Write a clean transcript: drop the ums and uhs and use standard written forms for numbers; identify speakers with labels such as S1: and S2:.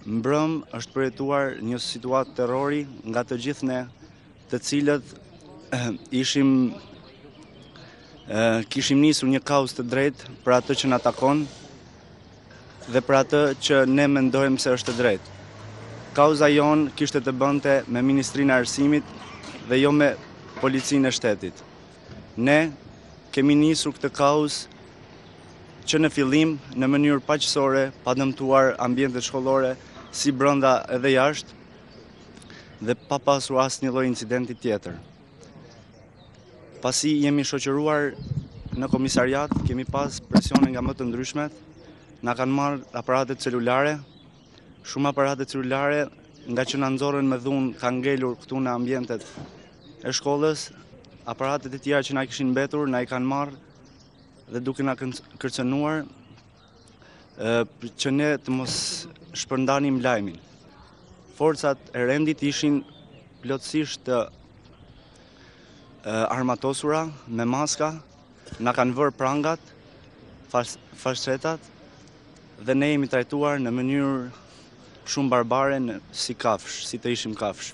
S1: mbrëm është përjetuar një situatë terrori nga të gjithë ne, të cilët kishim nisur një kauzë të drejtë për atë që na takon dhe për atë që ne mendojmë se është të drejtë. Kauza jonë kishte të bënte me Ministrinë e Arsimit dhe jo me Policinë e Shtetit. Ne kemi nisur këtë kauzë që në fillim në mënyrë paqësore, pa dëmtuar ambientet shkollore si brenda edhe jashtë dhe pa pasur asnjë lloj incidenti tjetër. Pasi jemi shoqëruar në komisariat, kemi pas presione nga më të ndryshmet, na kanë marrë aparatet celulare, shumë aparate celulare, nga që na nxorën me dhunë kanë ngelur këtu në ambientet e shkollës, aparatet e tjera që na kishin mbetur, na i kanë marrë dhe duke na kërcënuar që ne të mos shpërndanim lajmin. Forcat e rendit ishin plotësisht të armatosura me maska, na kanë vërë prangat, fashësetat dhe ne jemi trajtuar në mënyrë shumë barbare si kafsh, si të ishim kafsh.